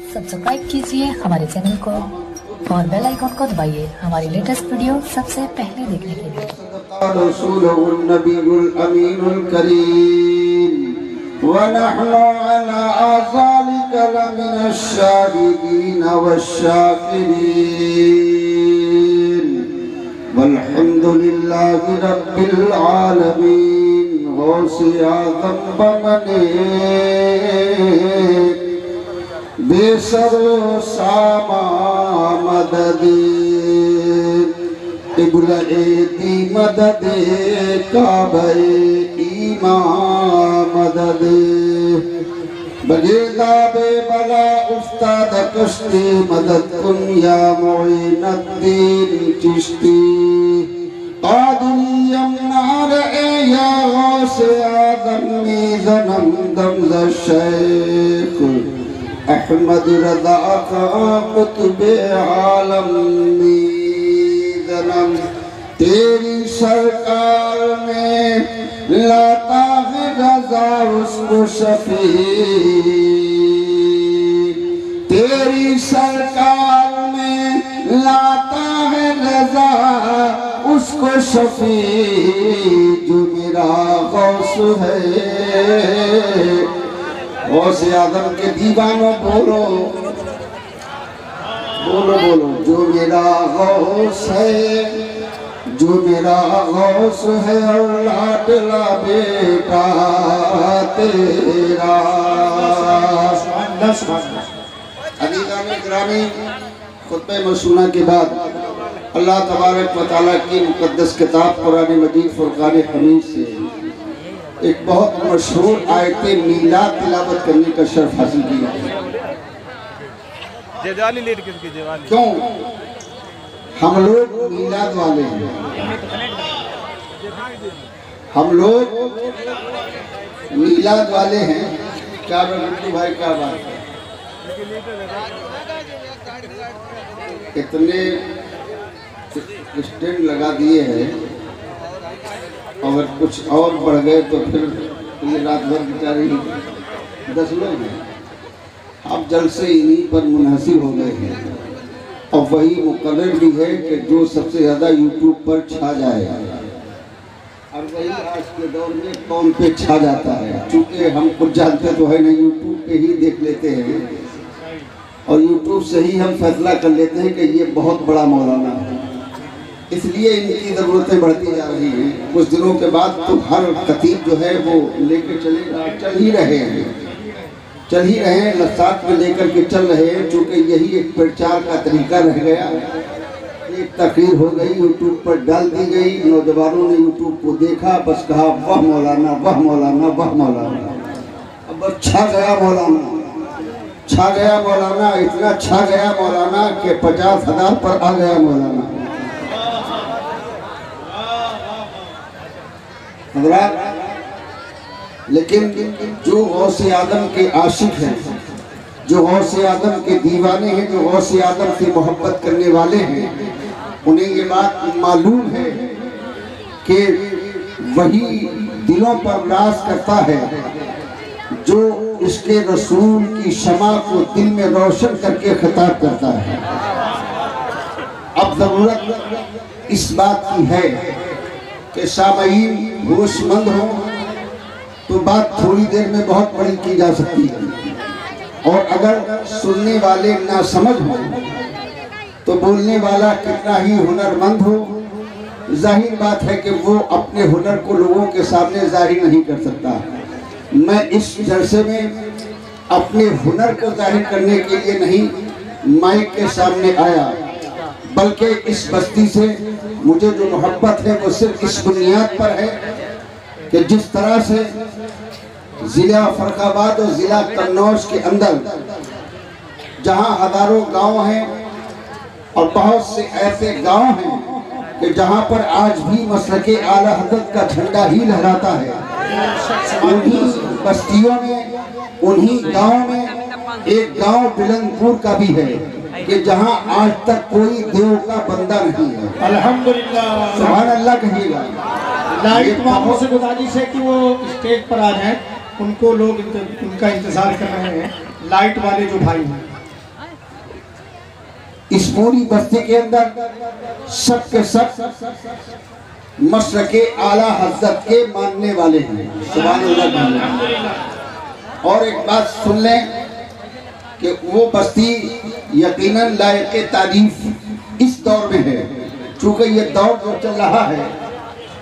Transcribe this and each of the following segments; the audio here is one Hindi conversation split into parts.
सब्सक्राइब कीजिए हमारे चैनल को और बेल आइकन को दबाइए हमारी लेटेस्ट वीडियो सबसे पहले देखने के लिए। वल्हम्दुलिल्लाहि रब्बिल आलमीन। गौसे आज़म बमने बेसरो सामा मददे इबुला दी मददे काबे ईमा मददे बगेदा बे बला उस्ताद कश्ती मदद कुन या मोइनुद्दीन चिश्ती कादरी यमनार या गौसे आज़म मीज़नम दमज़ शेख अहमद रज़ा कुतुबे आलम मीज़नम। तेरी सरकार में लाता है रज़ा उसको शफी। तेरी सरकार में लाता है रज़ा उसको शफी जो मेरा गौस है। गौसे आज़म के दीवानों बोलो बोलो बोलो, जो मेरा गौस है, जो मेरा गौस है और लाडला बेटा तेरा। अज़ीज़ान गिरामी, खुतबे मशूना के बाद अल्लाह तबारक व तआला की मुक़द्दस किताब कुरान मजीद फुरक़ान हमीद से एक बहुत मशहूर आयत मीलाद तिलावत करने का शर्फ हासिल किया। क्यों? हम लोग मीलाद वाले हैं, हम लोग मीलाद वाले हैं। क्या बिट्टू भाई, क्या बात है? इतने स्टैंड लगा दिए हैं, अगर कुछ और बढ़ गए तो फिर ये रात भर बेचारी 10 लोग हैं। आप जल्द से इन्हीं पर मुनहसिर हो गए हैं और वही मुकर्रर भी है कि जो सबसे ज़्यादा यूट्यूब पर छा जाए, और वही आज के दौर में कौन पे छा जाता है। चूँकि हम कुछ जानते तो है नहीं, यूट्यूब पे ही देख लेते हैं और यूट्यूब से ही हम फैसला कर लेते हैं कि ये बहुत बड़ा मौलाना है। इसलिए इनकी ज़रूरतें बढ़ती जा रही हैं। कुछ दिनों के बाद तो हर खतीब जो है वो लेकर चलेगा, चल ही रहे हैं, लसात में लेकर के चल रहे हैं। चूँकि यही एक प्रचार का तरीका रह गया। एक तकरीर हो गई, यूट्यूब पर डाल दी गई, नौजवानों ने यूट्यूब को देखा, बस कहा वाह मौलाना, वाह मौलाना, वाह मौलाना। अब बस छा गया मौलाना, छा गया मौलाना, इतना छा गया मौलाना कि 50,000 पर आ गया मौलाना। लेकिन जो गौसे आदम के आशिक हैं, जो गौसे आदम के दीवाने हैं, जो गौसे आदम की मोहब्बत करने वाले हैं, उन्हें ये बात मालूम है कि वही दिलों पर राज करता है जो इसके रसूल की शमा को दिल में रोशन करके खिताब करता है। अब जरूरत इस बात की है कि सामईन होशमंद हो तो बात थोड़ी देर में बहुत बड़ी की जा सकती है, और अगर सुनने वाले ना समझ हो तो बोलने वाला कितना ही हुनरमंद हो, जाहिर बात है कि वो अपने हुनर को लोगों के सामने जाहिर नहीं कर सकता। मैं इस जलसे में अपने हुनर को जाहिर करने के लिए नहीं माइक के सामने आया, बल्कि इस बस्ती से मुझे जो मोहब्बत है वो सिर्फ इस बुनियाद पर है कि जिस तरह से ज़िला फर्रुखाबाद और ज़िला कन्नौज के अंदर जहां हज़ारों गांव हैं और बहुत से ऐसे गांव हैं कि जहां पर आज भी मसलके आला हज़रत का झंडा ही लहराता है, उन्हीं बस्तियों में, उन्हीं गाँव में एक गांव बिलंदपुर का भी है कि जहां आज तक कोई देव का बंदा नहीं है। अल्हम्दुलिल्लाह, सुभान अल्लाह कहिएगा। लाइट वालों से गुजारिश है कि वो स्टेज पर आ जाएं, उनको लोग उनका इंतजार कर रहे हैं। लाइट वाले जो भाई हैं इस पूरी बस्ती के अंदर सब के सब मशरक़े आला हज़रत के मानने वाले हैं। सुभान अल्लाह। और एक बात सुन लें कि वो बस्ती यकीनन लायक़ तारीफ इस दौर में है, चूँकि ये दौर जो चल रहा है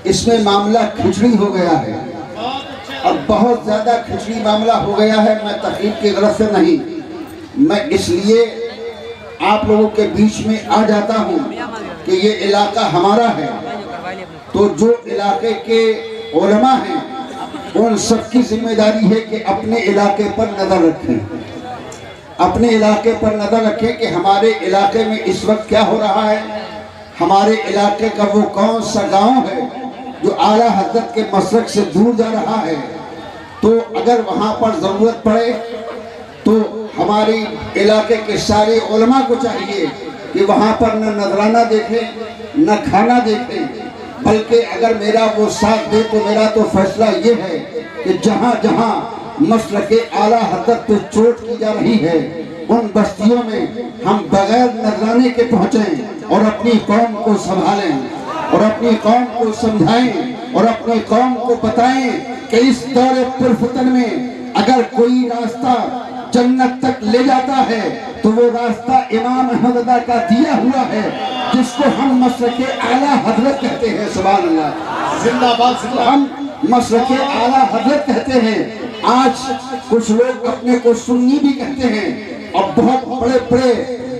इसमें मामला खिचड़ी हो गया है और बहुत ज़्यादा खिचड़ी मामला हो गया है। मैं तकरीब की गलत से नहीं, मैं इसलिए आप लोगों के बीच में आ जाता हूँ कि ये इलाका हमारा है, तो जो इलाके के उलमा हैं उन सबकी जिम्मेदारी है कि अपने इलाके पर नज़र रखें, अपने इलाके पर नज़र रखें कि हमारे इलाके में इस वक्त क्या हो रहा है, हमारे इलाके का वो कौन सा गांव है जो आला हज़रत के मसलक से दूर जा रहा है। तो अगर वहाँ पर ज़रूरत पड़े तो हमारी इलाके के सारे उलमा को चाहिए कि वहाँ पर न नजराना देखें न खाना देखें, बल्कि अगर मेरा वो साथ दे तो मेरा तो फैसला ये है कि जहाँ जहाँ मसलके आला हज़रत पे चोट की जा रही है उन बस्तियों में हम बगैर नजराने के पहुँचें और अपनी कौम को संभालें और अपनी कौम को समझाएं और अपनी कौम को बताएं कि इस दौर पुरफतन में अगर कोई रास्ता जन्नत तक ले जाता है तो वो रास्ता इमाम अहमद रज़ा का दिया हुआ है, जिसको हम मसलके आला हज़रत कहते हैं। सुभान अल्लाह, जिंदाबाद जिंदाबाद। हम मसलके आला हज़रत कहते हैं। आज कुछ लोग अपने को सुन्नी भी कहते हैं और बहुत बड़े बड़े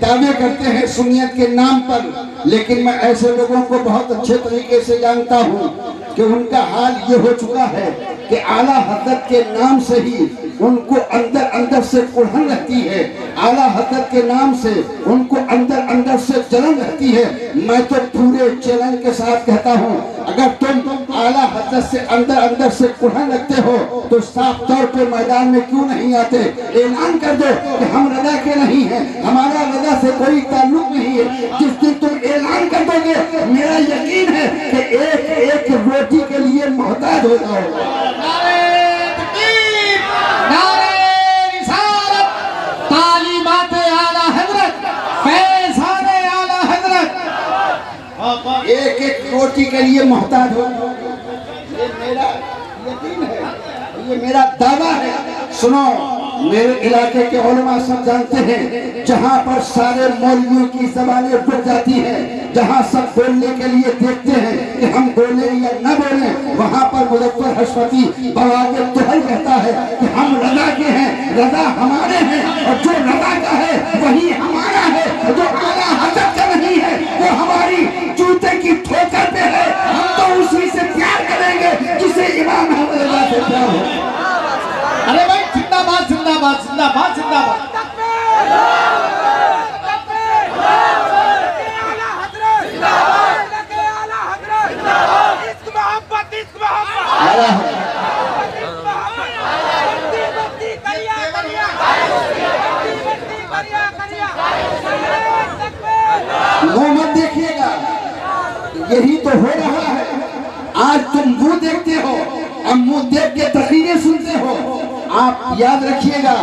दावे करते हैं सुन्नियत के नाम पर, लेकिन मैं ऐसे लोगों को बहुत अच्छे तरीके से जानता हूँ कि उनका हाल ये हो चुका है कि आला हज़रत के नाम से ही उनको अंदर अंदर से कुढ़न रहती है, आला हज़रत के नाम से उनको अंदर अंदर से जलन रहती है। मैं तो पूरे चैलेंज के साथ कहता हूँ, अगर तुम आला हज़रत से अंदर अंदर से कुढ़न रखते हो तो साफ तौर पे मैदान में क्यों नहीं आते, ऐलान कर दो कि हम रज़ा के नहीं हैं, हमारा रज़ा से कोई ताल्लुक नहीं है। जिस दिन तुम ऐलान कर दोगे मेरा यकीन है कि एक एक रोटी के लिए मोहताज हो जाओगे। एक एक रोटी के लिए मोहताज हो, ये मेरा यकीन है, ये मेरा दावा है। सुनो, मेरे इलाके के उलमा सब जानते हैं, जहाँ पर सारे मौलवियों की ज़बानें रुक जाती हैं, जहाँ सब बोलने के लिए देखते हैं कि हम बोले या न बोले, वहाँ पर मुज़फ़्फ़र हशमती बवाक़े दुहल कहता है कि हम रज़ा के हैं, रज़ा हमारे हैं और जो रज़ा का है वही हमारा है, जो आला हज़रत का नहीं है वो हमारी जूते की ठोकर पे है। हम तो उसी से प्यार करेंगे जिसे इमाम अहमद रज़ा से प्यार हो। अरे भाई जिंदाबाद जिंदाबाद जिंदाबाद जिंदाबाद। मोहम्मद देखिएगा, यही तो हो रहा है। आज तुम मुंह देखते हो, अब मुंह देख के तकरीरें सुनते हो। आप याद रखिएगा,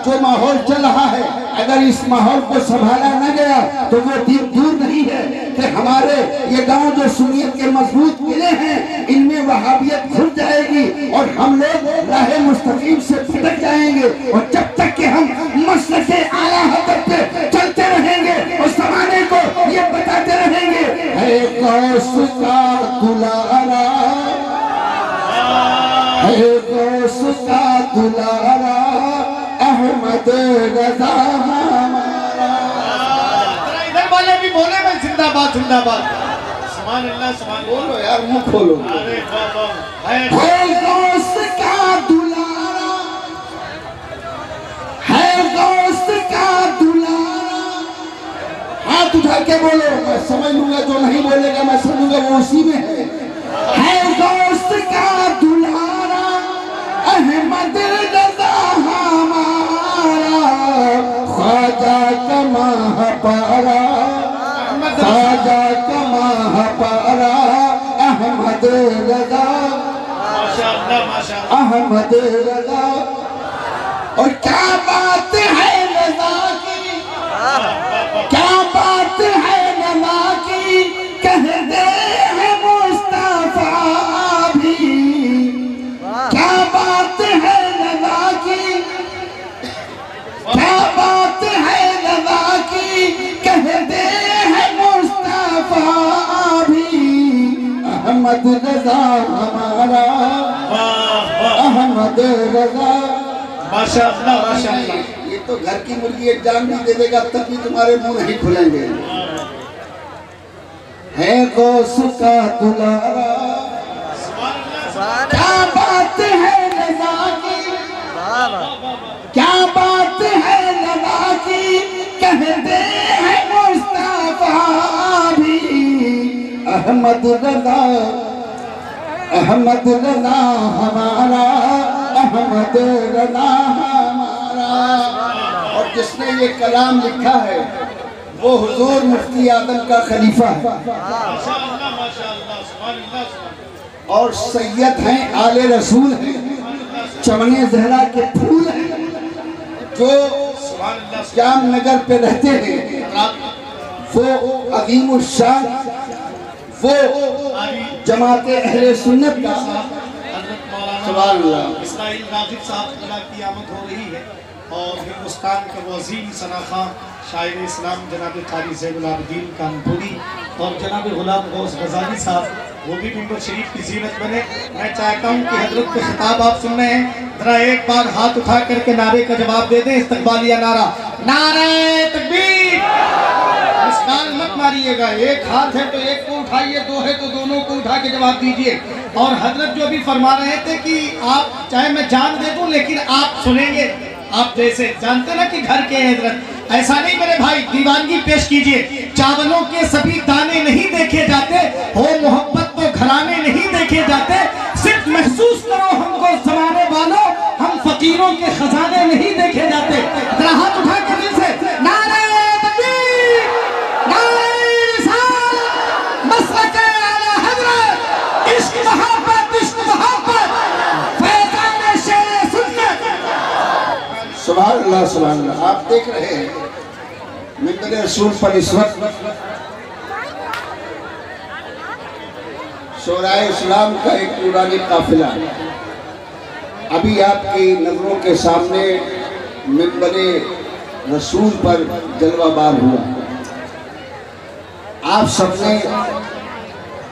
जो माहौल चल रहा है, अगर इस माहौल को संभाला न गया तो वो दिन दूर नहीं है कि हमारे ये गांव जो सुन्नियत के मजबूत किले हैं इनमें वहाबियत घुस जाएगी और हम लोग राह मुस्तकीम से भटक जाएंगे। और जब तक कि हम मसलके आला हज़रत पे चलते रहेंगे उस ज़माने को ये बताते रहेंगे, है गौस का दुलारा, है गौस का दुलारा, अहमद रज़ा हमारा। इधर वाले भी बोले मैं जिंदाबाद जिंदाबाद। सुभान अल्लाह सुभान। बोलो यार, मुंह खोलो। अरे वाह। है गौस का दुलारा, है गौस का दुलारा। हाथ उठा के बोलो, मैं समझ लूंगा, जो नहीं बोलेगा मैं समझूंगा वो उसी में है गौस का दुलारा, अहमद रज़ा हमारा, ख्वाजा का महापारा, ख्वाजा का महापारा, अहमद रज़ा, माशाअल्लाह माशाअल्लाह। अहमद रज़ा। और क्या बात है रज़ा की, क्या बात अहमद रजा हमारा, अहमद रजा। माशाअल्लाह माशाअल्लाह। ये तो घर की मुर्गी एक जान भी दे देगा तब भी तुम्हारे मुंह नहीं खुलेंगे। है गौस का दुलारा, क्या बात है रजा की, क्या बात है रजा की, कहते हैं मुस्तफा भी। अहमद रजा, अहमद रजा हमारा, अहमद रजा हमारा। और जिसने ये कलाम लिखा है वो हुजूर मुफ्ती आदम का खलीफा है माशाअल्लाह माशाअल्लाह सुभान अल्लाह। और सैयद हैं, आले रसूल हैं, चमने जहरा के फूल हैं, जो जामनगर पे रहते हैं। वो अजीम शान, वो जमाते अहले सुन्नत का सुभान अल्लाह। इस्माइल रागिब साहब की आमद हो रही है और हिंदुस्तान के वो अजीम सनाखा शायर इस्लाम जनाब कारी ज़ैनुल आबिदीन कानपुरी और जनाब गुलाम गौस गजाली साहब वो भी मिंबर शरीफ की जीनत बने। मैं चाहता हूँ कि हजरत के खिताब आप सुन रहे हैं, जरा एक बार हाथ उठा करके नारे का जवाब दे दें। इस्तकबालिया नारा, नारे तकबीर। मुस्कान मत मारिएगा, एक हाथ है तो एक को उठाइए, दो है तो दोनों को उठा के जवाब दीजिए। और हजरत जो अभी फरमा रहे थे कि आप चाहे मैं जान दे दूं लेकिन आप सुनेंगे। आप जैसे जानते ना कि घर के हजरत, ऐसा नहीं मेरे भाई, दीवानगी पेश कीजिए। चावलों के सभी दाने नहीं देखे जाते, हो मोहब्बत तो घराने नहीं देखे जाते। सिर्फ महसूस करो हमको जमाने वालों, हम फकीरों के खजाने नहीं देखे जाते। जरा हाथ उठा के दिल से नारे तकबीर, नारे रिसालत, मसलक आला हजरत, इश्क मोहब्बत, इश्क मोहब्बत, फैज़ान शेर सुन्नत। सुभान अल्लाह सुभान अल्लाह। आप देख रहे हैं मिंबर रसूल पर इस वक्त शोराए इस्लाम का एक नूरानी काफिला अभी आपकी नजरों के सामने मिंबर रसूल पर जलवाबार हुआ। आप सबने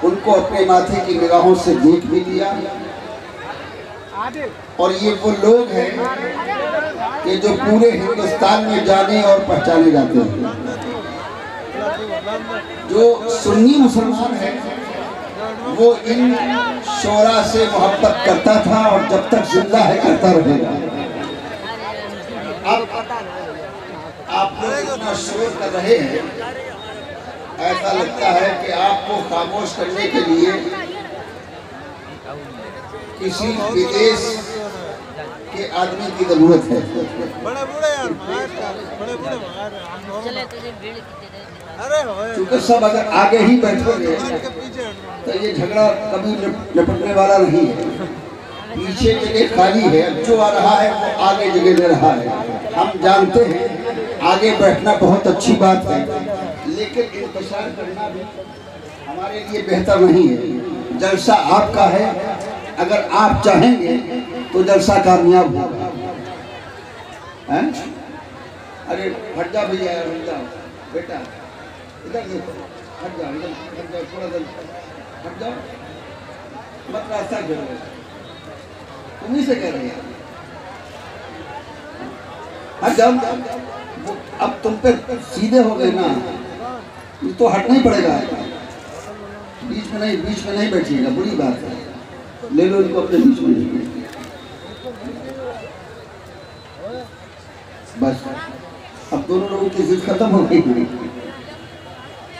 उनको अपने माथे की निगाहों से देख भी लिया। और ये वो लोग हैं कि जो पूरे हिंदुस्तान में जाने और पहचाने जाते हैं। जो सुन्नी मुसलमान है वो इन शोरा से मोहब्बत करता था और जब तक जिंदा है करता रहेगा। अब आप लोग इतना शोर कर रहे हैं, ऐसा लगता है कि आपको खामोश करने के लिए किसी विदेश के आदमी की जरूरत है। क्योंकि सब अगर आगे ही बैठोगे तो ये झगड़ा कभी निपटने वाला नहीं है। पीछे जगह खाली है, जो आ रहा है वो आगे जगह ले रहा है। हम जानते हैं आगे बैठना बहुत अच्छी बात है, लेकिन इंतजार करना भी हमारे लिए बेहतर नहीं है। जलसा आपका है, अगर आप चाहेंगे तो जलसा कामयाब होगा। अरे हट जा भैया, हट जाओ बेटा, इधर देखो, हट जाओ, इधर हट जाओ, थोड़ा देर हट जाओ, मत रास्ता जोड़ो। तुम्ही से कह रहे हैं हट जाओ। अब तुम पे सीधे हो गए ना, ये तो हटना ही पड़ेगा। बीच में नहीं बैठिएगा, बुरी बात है। ले लो इनको अपने बीच में। बस अब दोनों लोगों की जिद खत्म हो गई,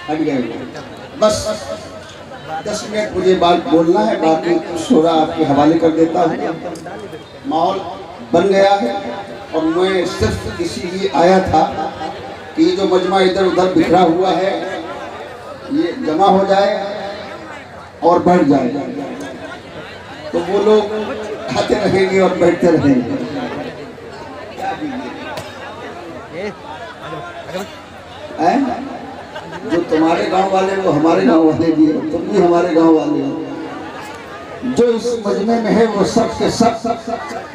हट गए। बस 10 मिनट मुझे बात बोलना है, बाकी शोरा आपके हवाले कर देता हूँ। माहौल बन गया है और मैं सिर्फ इसीलिए आया था कि ये जो मजमा इधर उधर बिखरा हुआ है ये जमा हो जाए और बढ़ जाए, तो वो लोग खाते रहेंगे और बैठते रहेंगे। जो तुम्हारे गांव वाले वो हमारे गांव वाले भी है, तुम भी हमारे गांव वाले हो। जो इस मजमे में है वो सब के सब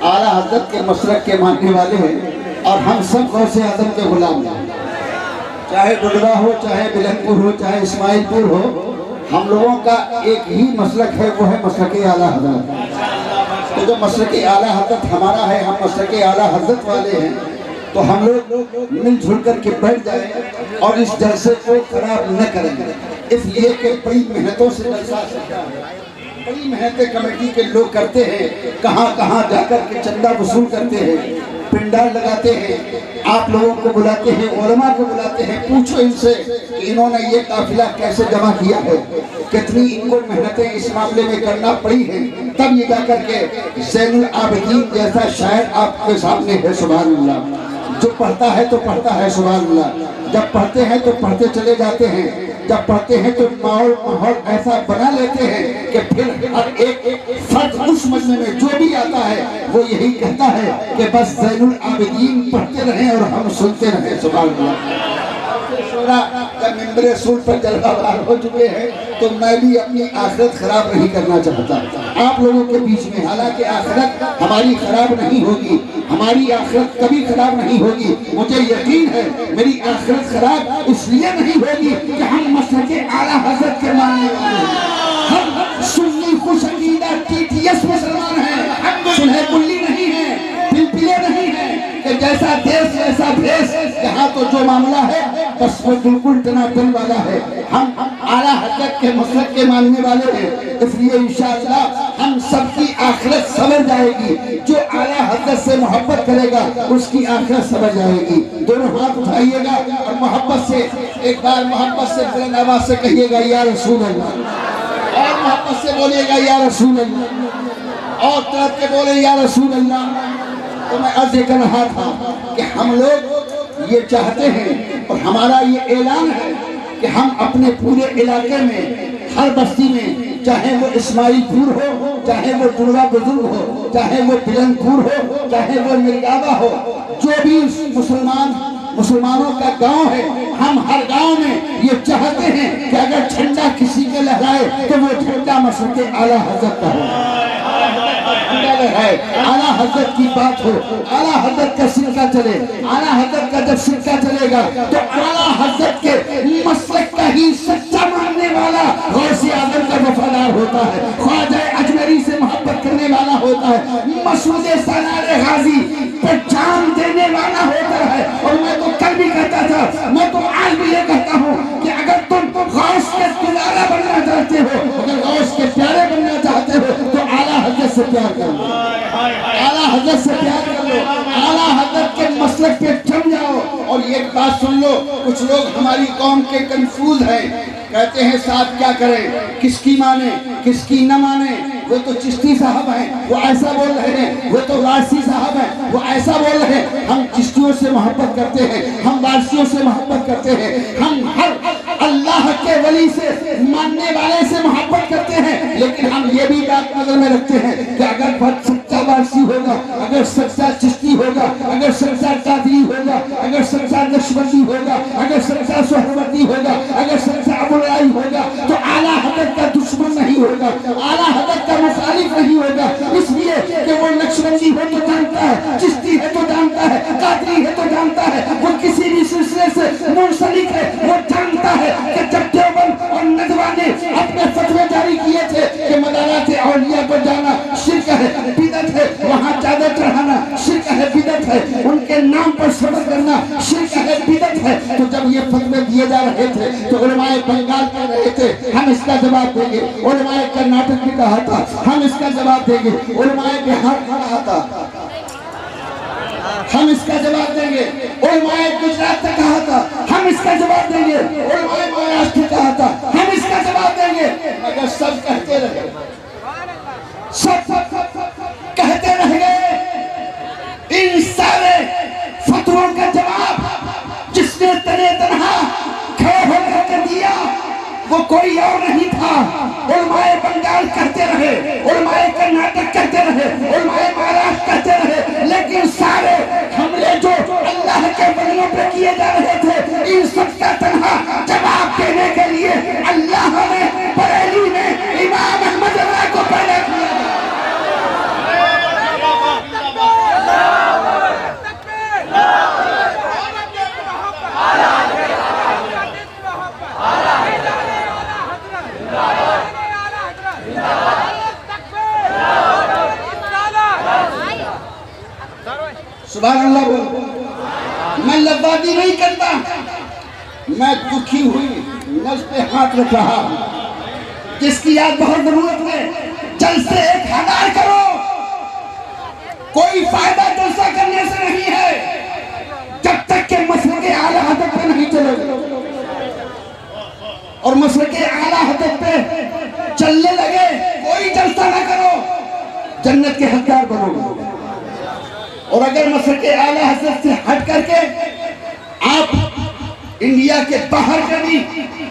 आला हज़रत के मसलक के मानने वाले हैं और हम सब गौसे आदम के गुलाम हैं। चाहे डुडरा हो, चाहे बिलनपुर हो, चाहे इस्माइलपुर हो, हम लोगों का एक ही मसलक है, वो है मसलक आला हजरत। तो जो मसलक आला हजरत हमारा है, हम मसलक आला हजरत वाले हैं, तो हम लोग मिलजुल करके बैठ जाए और इस जलसे को खराब न करें। इसलिए कि बड़ी मेहनतों से जलसा सका है, बड़ी मेहनतें कमेटी के लोग करते हैं, कहाँ कहाँ जाकर के चंदा वसूल करते हैं, पिंडाल लगाते हैं, आप लोगों को बुलाते हैं, उलमा को बुलाते हैं, पूछो इनसे कि इन्होंने ये काफिला कैसे जमा किया है, कितनी इनको मेहनतें इस मामले में करना पड़ी है, तब ये जाकर के ज़ैनुल आबिदीन जैसा शायर आपके सामने है। सुभान अल्लाह। जो पढ़ता है तो पढ़ता है, सुभान अल्लाह। जब पढ़ते हैं तो पढ़ते चले जाते हैं, जब पढ़ते हैं तो माहौल ऐसा बना लेते हैं कि फिर हर एक फर्द उस मजमे में जो भी आता है वो यही कहता है कि बस ज़ैनुल आबिदीन पढ़ते रहें और हम सुनते रहें। सुभान अल्लाह। जब मिंबर रसूल पर जलवाबार हो चुके हैं तो मैं भी अपनी आखिरत खराब नहीं करना चाहता आप लोगों के बीच में। हालांकि आखिरत हमारी खराब नहीं होगी, हमारी आखिरत कभी खराब नहीं होगी। मुझे यकीन है मेरी आखिरत खराब इसलिए नहीं होगी कि हम मसलक आला हज़रत के मानने वाले हैं। हम सुन्नी खुश अकीदा TTS मुसलमान हैं, हम सुलह कुल्ली नहीं है, पिलपिले नहीं है कि जैसा देश वैसा भेष। यहाँ तो जो मामला है बस वो बिल्कुल टनाटन वाला है। हम आला हज़रत के मसलक के मानने वाले हैं, इसलिए इंशाअल्लाह हम सबकी आखिरत संवर जाएगी। जो आला हज़रत से मोहब्बत करेगा उसकी आखिरत संवर जाएगी। दोनों हाथ उठाइएगा और मोहब्बत से एक बार मोहब्बत से बुलंद आवाज से कहिएगा या रसूल अल्लाह, और मोहब्बत से बोलिएगा या रसूल अल्लाह, और तरफ के बोले या रसूल अल्लाह। तो मैं अर्ज कर रहा था कि हम लोग ये चाहते हैं और हमारा ये ऐलान है कि हम अपने पूरे इलाके में हर बस्ती में, चाहे वो इस्माइलपुर हो, चाहे वो दुर्गा बुजुर्ग हो, चाहे वो बिलनपुर हो, चाहे वो मिर्गावा हो, जो भी मुसलमानों का गांव है, हम हर गांव में ये चाहते हैं कि अगर झंडा किसी के लहराए तो वो झंडा मसलक आला हज़रत का हो, आला हज़रत की बात हो, आला हज़रत का सिरका चले। आला हज़रत का जब सिरका चलेगा तो आला हज़रत के मसलक का ही सच्चा मानने वाला गौसे आज़म का वफादार होता है, ख्वाजा अजमेरी से मोहब्बत करने वाला होता है, मसूद सनारे गाजी पर जान देने वाला होता है। और मैं तो कल भी कहता था, मैं तो आज भी ये कहता हूँ कि अगर तुम गौस के दुलारा बनना चाहते हो, अगर गौस के प्यारे बनना चाहते हो तो आला हज़रत से प्यार कर लो, आला हज़रत से प्यार कर लो, आला हज़रत के मसलक पे जम जाओ। और ये बात सुन लो, कुछ लोग हमारी कौम के कंफ्यूज हैं, कहते हैं साहब क्या करें, किसकी माने किसकी न माने। वो तो चिश्ती साहब हैं, वो ऐसा बोल रहे हैं, वो तो वारसी साहब हैं, वो ऐसा बोल रहे हैं। हम चिश्तियों से मोहब्बत करते हैं, हम वारसियों से मोहब्बत करते हैं, हम हर अल्लाह के वली से मानने वाले से मोहब्बत करते हैं। लेकिन हम ये भी बात नजर में रखते हैं कि अगर बहुत सच्चा वारसी होगा, अगर सच्चा चिश्ती होगा, अगर सच्चा कादरी होगा, अगर सच्चा नक्शबंदी होगा, अगर सच्चा सोहरवर्दी होगा, अगर सच्चा अबुलाई होगा तो आला हज़रत का दुश्मन नहीं होगा, आला हज़रत का मुखालिफ नहीं होगा। इसलिए कि वो नक्शबंदी है तो जानता है, चिश्ती है तो जानता है, कादरी है तो जानता है, वो किसी भी सिलसिले से मुंसलिक है, वो जानता है कि जब देवबंद और नदवा ने अपने फतवे जारी किए थे कि मदारात औलिया पर जाना शिर्क है, बिदअत है, वहाँ चादर चढ़ाना शिर्क है, बिदअत है, उनके नाम पर सफर करना शिर्क है, बिदअत है। तो जब ये फतवे दिए जा रहे थे तो उलमाए बंगाल कह रहे थे हम इसका जवाब देंगे, उलमाए कर्नाटक भी कहा था हम इसका जवाब देंगे, उलमाए बिहार कहा था हम इसका जवाब देंगे, उलमाए गुजरात ने कहा था हम इसका जवाब देंगे, उलमाए महाराष्ट्र ने कहा था हम इसका जवाब देंगे। अगर सब कहते रहे, सब कहते रह गए, इन सारे फतवों का जवाब जिसने तने तनहा खड़े होकर दिया वो कोई और नहीं था। उलमाए बंगाल कहते रहे, उलमाए कर्नाटक कहते रहे, उलमाए महाराष्ट्र कहते रहे, लेकिन सारे हमले जो अल्लाह के वलियों पे किए जा रहे थे, इन सबका तनहा जवाब देने के लिए अल्लाह ने बरेली में इमाम अहमद रज़ा को पैदा किया। मतलबबाजी नहीं करता। मैं दुखी हुई नस पे हाथ रख रहा हूं। जिसकी आज बहुत जरूरत है, जल्द से 1000 करो। कोई फायदा जलसा करने से नहीं है जब तक के मसले के आला हदफ पे नहीं चले, और मसले के आला हदफ पे चलने लगे कोई जलसा ना करो, जन्नत के हकदार बनोगे। और अगर मसले के आला हदफ से हट करके आप इंडिया के बाहर का भी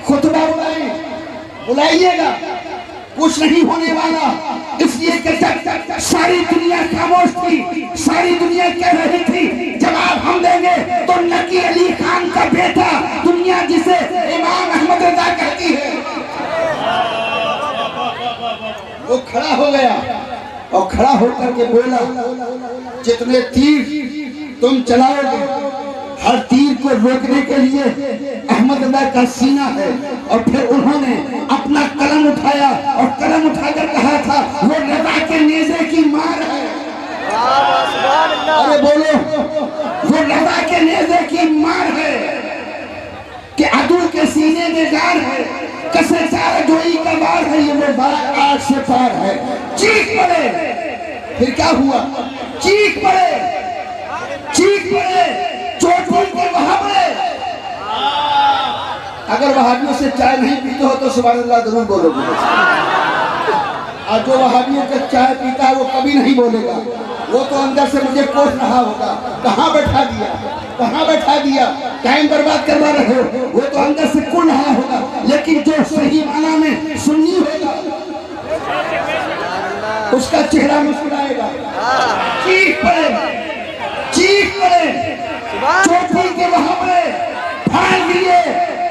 खुतबा बुलाइएगा, कुछ नहीं होने वाला। इसलिए कि जब सारी दुनिया खामोश थी, सारी दुनिया कह रही थी जवाब हम देंगे, तो नकी अली खान का बेटा, दुनिया जिसे इमाम अहमद रजा कहती है, वो खड़ा हो गया और खड़ा होकर के बोला, जितने तीर तुम चलाओगे हर तीर को रोकने के लिए अहमद रजा का सीना है। और फिर उन्होंने अपना कलम उठाया और कलम उठाकर कहा था, वो रजा के नेज़े की मार है। अरे बोलो, वो रजा के नेज़े की मार है कि अदू के सीने में गार है, कसे चार जोई का बार है, ये वो बार आग से पार है। चीख पड़े, फिर क्या हुआ? चीख पड़े, चीख पड़े, चोटी के वहाबे। अगर वहाबियों से चाय नहीं पीते हो तो सुभान अल्लाह जरूर बोलोगे, और जो वहाबियों के चाय पीता है वो कभी नहीं बोलेगा। वो तो अंदर से मुझे कोस रहा होगा, कहाँ बैठा दिया, कहाँ बैठा दिया, टाइम बर्बाद करवा रहे हो, वो तो अंदर से कुल रहा होगा। लेकिन जो सही माना में सुन्नी होगा उसका चेहरा मुस्कुराएगा। चीख पड़े, चीख पड़े, चोटी के वहां पे फाड़ दिए,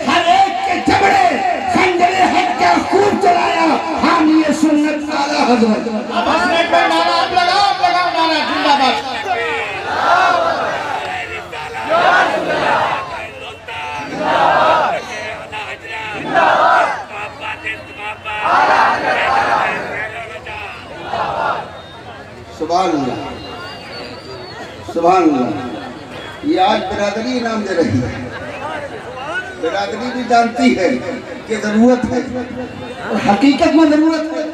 हर एक के जबड़े खंजरे हट क्या खूब चलाया हामी सुन्नत आला हजरत। सुभान अल्लाह, सुभान अल्लाह। ये आज बिरादरी इनाम दे रही है। बिरादरी भी जानती है कि जरूरत है, और हकीकत में जरूरत है।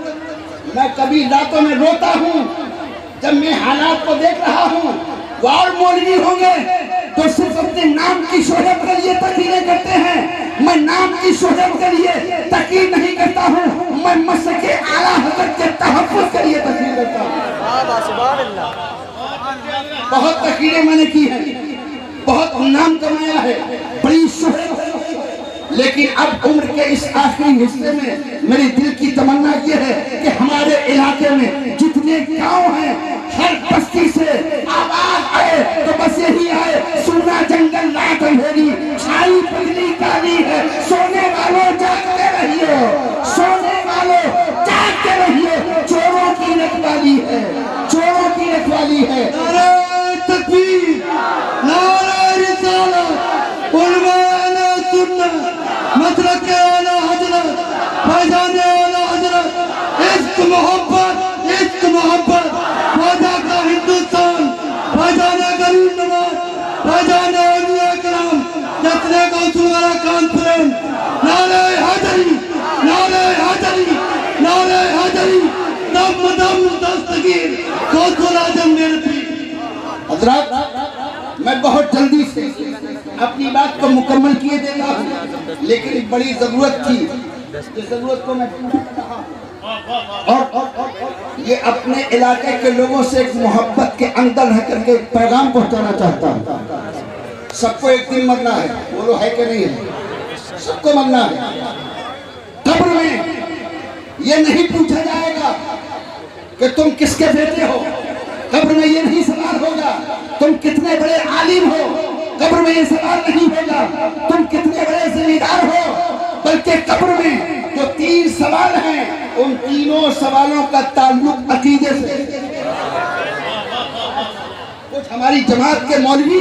मैं कभी रातों में रोता हूँ जब मैं हालात को देख रहा हूँ। और मौलवी होंगे तो सिर्फ अपने नाम की शोहरत के लिए तकरीरें करते हैं। मैं नाम की शोहरत के लिए तकरीर नहीं करता हूँ, मैं मसले के आला हज़रत के तहफ़्फ़ुज़ के लिए तकरीर करता हूँ। बहुत तकरीरें मैंने की हैं, बहुत नाम कमाया है, बड़ी शोहरत, लेकिन अब उम्र के इस आखिरी हिस्से में मेरे दिल की तमन्ना ये है कि हमारे इलाके में जितने गांव हैं, हर बस्ती से आवाज आए तो बस यही आए, सुना जंगल रात अंधेरी, छाई पगली काली है, सोने वालों जागते रहिए, सोने वालों जागते रहिए, चोरों की रखवाली है, चोरों की रखवाली है। नारे तकबीर, नारे रिसालत, उलमाए सुन्नत, मसलक के आला हजरत, फैजान आला हजरत, इश्क मोहब्बत, इश्क मोहब्बत, फौजा का हिंदुस्तान, फैजान गरीब नवाज, फैजान औलिया कराम, जश्न गौसुल वाला कॉन्फ्रेंस, नारे हैदरी, नारे हैदरी, नारे हैदरी, दम दम दस्तगीर गौसुल आजम मेरे पीर। हजरत, मैं बहुत जल्दी से अपनी बात को मुकम्मल किए देता हूँ, लेकिन एक बड़ी जरूरत थी, इस जरूरत को मैं पूरा कर रहा हूँ। और ये अपने इलाके के लोगों से एक मोहब्बत के अंदर रह करके पैगाम पहुंचाना चाहता हूँ। सबको एक दिन मरना है, बोलो है कि नहीं है? सबको मरना है। कब्र में ये नहीं पूछा जाएगा कि तुम किसके बेटे हो, कब्र में ये नहीं सवाल होगा तुम कितने बड़े आलिम हो, कब्र में ये सवाल नहीं होगा तुम कितने बड़े जिम्मेदार हो, बल्कि कब्र में जो 3 सवाल हैं, उन तीनों सवालों का ताल्लुक अकीदे से। कुछ हमारी जमात के मौलवी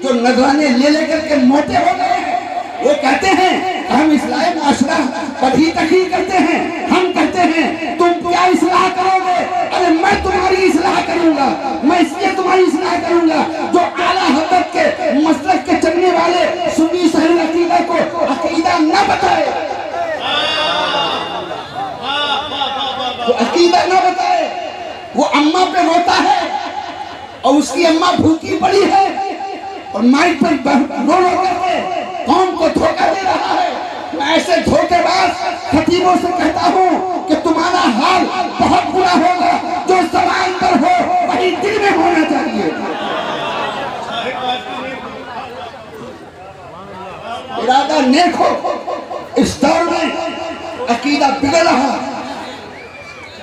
जो नजराने ले लेकर के मोटे हो गए हैं, वो कहते हैं हम इस्लाम माशरा पढ़ी तकरीर करते हैं, हम कहते हैं तुम क्या इस्लाह करोगे? अरे मैं तुम्हारी इस्लाह करूंगा, मैं इसलिए तुम्हारी इस्लाह करूंगा जो आला हज़रत के मसलक के चलने वाले सुन्नी सहल अकीदा को अकीदा न बताए, वो अकीदा न बताए। वो अम्मा पे रोता है और उसकी अम्मा भूखी पड़ी है और माइक पर रो रो करके कौम को धोखा दे रहा है। मैं ऐसे धोखेबाज खतीबों से कहता हूँ कि तुम्हारा हाल बहुत बुरा होगा। जो ज़बान पर हो वही दिल में होना चाहिए। इरादा नेक हो। इस दौर में अकीदा बिगड़ रहा,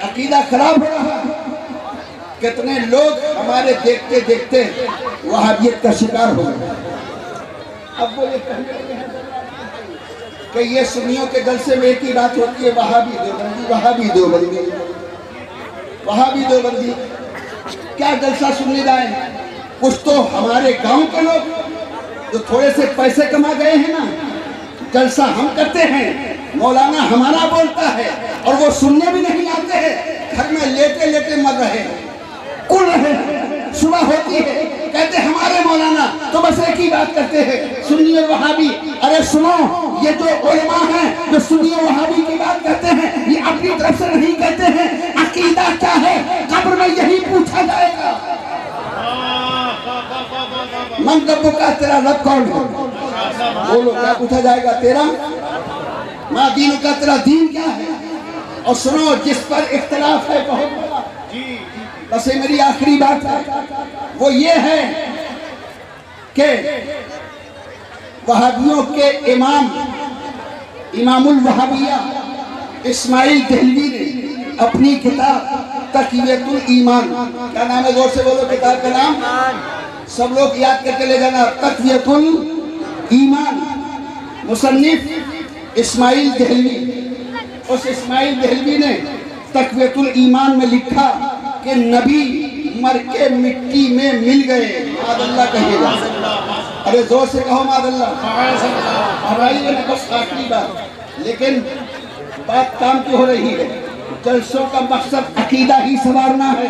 अकीदा खराब हो रहा। कितने लोग हमारे देखते देखते वहाबियत का शिकार हो गए। अब वो ये कि ये सुन्नियों के जलसे में एक ही बात होती है, वहाबी देवबंदी, वहाबी देवबंदी, वहाबी देवबंदी। क्या जलसा सुनने जाए? कुछ तो हमारे गांव के लोग जो थोड़े से पैसे कमा गए हैं ना, जलसा हम करते हैं, मौलाना हमारा बोलता है और वो सुनने भी नहीं आते हैं, घर में लेटे लेटे मर रहे हैं, कुल रहे हैं। सुबह होती है कहते हमारे मौलाना तो बस एक ही बात करते हैं, सुन्नी और वहाबी। अरे सुनो, ये जो उलमा हैं जो सुन्नी और वहाबी की बात करते हैं, ये अपनी तरफ से नहीं कहते हैं। अकीदा क्या है कब्र में यही पूछा जाएगा। मन रब्बु का, तेरा रब कौन है? बोलो, क्या पूछा जाएगा? तेरा माँ दीन का, तेरा दीन क्या है? और सुनो, जिस पर इख्तिलाफ है बहुत बड़ा, बस ये मेरी आखिरी बात है, वो ये है कि वहाबियों के इमाम इमामुल वहाबिया इस्माइल देहलवी ने अपनी किताब तक़ियतुल ईमान, क्या नाम है? जोर से बोलो किताब का नाम, सब लोग याद करके ले जाना। तक़ियतुल ईमान, मुसन्निफ इस्माइल देहलवी। उस इस्माइल देहलवी ने तक़ियतुल ईमान में लिखा कि नबी मर के मिट्टी में मिल गए। मादअल्लाह कहिएगा। अरे जोर से कहो मादअल्लाह। बस आखिरी बात, लेकिन बात काम की हो रही है। जलसों का मकसद अकीदा ही संवारना है।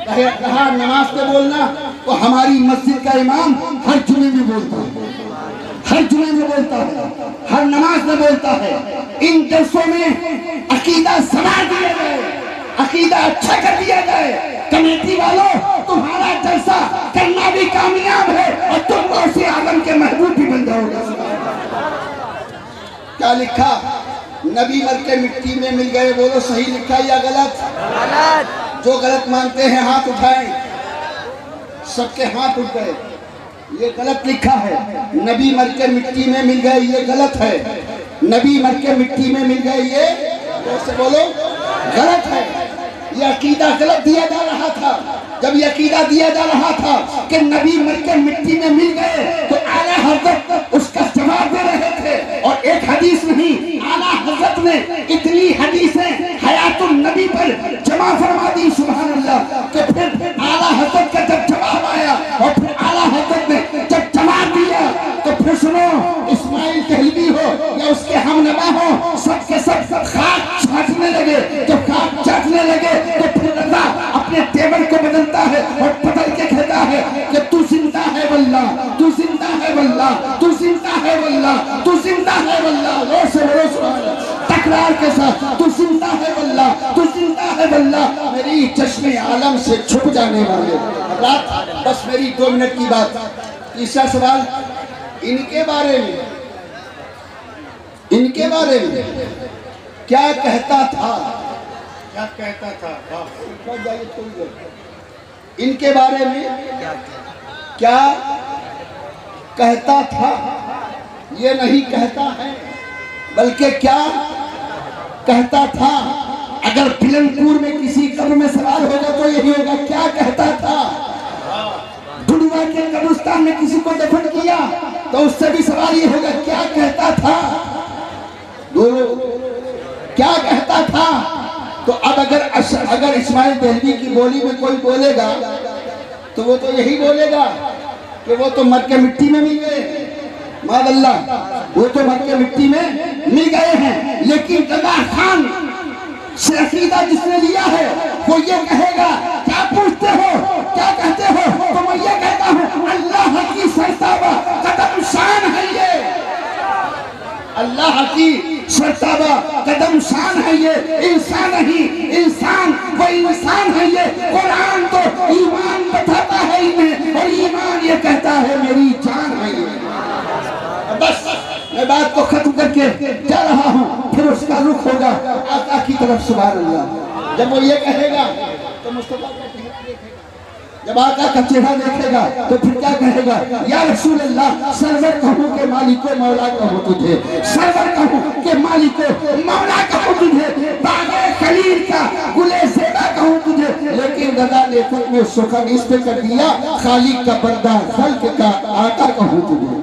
कहा नमाज पे बोलना, तो हमारी मस्जिद का इमाम हर जुमे में बोलता है, हर जुमे में बोलता है, हर नमाज में बोलता है। इन जलसों में अकीदा संवार दिया जाए, अकीदा अच्छा कर दिया जाए। कमेटी वालों, तुम्हारा जलसा करना भी कामयाब है और तुम गौसे आलम के महबूब भी बन जाओगे। क्या लिखा? नबी मर के मिट्टी में मिल गए। बोलो सही लिखा या गलत? गलत। जो गलत मानते हैं हाथ उठाएं। सबके हाथ उठ गए। ये गलत लिखा है। नबी मर के मिट्टी में मिल गए, ये गलत है। नबी मर के मिट्टी में मिल गए, ये से बोलो गलत है। ये अकीदा गलत दिया जा रहा था। जब ये अकीदा दिया जा रहा था कि नबी मर के मिट्टी में मिल गए, तो आला हज़रत उसका जवाब दे रहे थे। और एक हदीस नहीं, आला हज़रत ने इतनी हदीसें हयातुन नबी पर जमा फरमा दी, सुभान अल्लाह। कि फिर आला हज़रत का जब जवाब आया और फिर आला हज़रत ने जब जवाब दिया, तो फिर सुनो, इस्माइल देहलवी हो या उसके हमनवा हो, सबके सब खाक चाटने लगे। जब खाक चाटने लगे तो फिर रज़ा अपने तेवर को बदलता है और पकड़ के कहता है कि तू जिंदा है वल्लाह, तू जिंदा है वल्लाह, तू जिंदा है वल्लाह, तू जिंदा है वल्लाह। जोर से बोलो सुभान अल्लाह, तकरार के साथ, तू जिंदा है वल्लाह, तू जिंदा है वल्लाह। मेरी चश्मे आलम से छुप जाने वाले रात। बस मेरी 2 मिनट की बात। तीसरा सवाल, इनके बारे में, इनके बारे में क्या कहता था? क्या कहता था? इनके बारे में क्या कहता था? ये नहीं कहता है, बल्कि क्या कहता था। अगर पिलनपुर में किसी कब्र में सवाल होगा तो यही होगा, क्या कहता था। दुनिया के कब्रिस्तान में किसी को दफन किया तो उससे भी सवाल ये होगा, क्या कहता था। क्या कहता था। तो अब अगर इस्माइल देहलवी की बोली में कोई बोलेगा तो वो तो यही बोलेगा कि वो तो मर के मिट्टी में मिल गए। मादअल्लाह, वो तो मर के मिट्टी में मिल गए हैं। लेकिन रज़ा खान से अकीदा जिसने लिया है वो ये कहेगा, क्या पूछते हो, क्या कहते हो, तो मैं ये कहता हूँ अल्लाह की सरताबा कदम शान है ये, अल्लाह की सरताबा कदम शान है ये, इंसान नहीं, इंसान वो इंसान है ये। कुरान तो ईमान बताता है इन्हें, और ईमान ये कहता है मेरी जान है ये। बस मैं बात को खत्म करके जा रहा हूँ, फिर उसका रुख होगा आका की तरफ। सुभान अल्लाह। जब वो ये कहेगा तो मुस्तफा का चेहरा देखेगा, जब आका का चेहरा देखेगा तो फिर क्या कहेगा, या रसूल अल्लाह, सरवर कहूँ के मालिको मौला कहूँ तुझे, सरवर कहूँ के मालिको मौला कहूँ तुझे, बागे खलील का गुले ज़ेबा कहूँ तुझे। लेकिन गदा ने में सुखन इस पे कर दिया, खालिक का बंदा खल्क का आका कहूँ तुझे।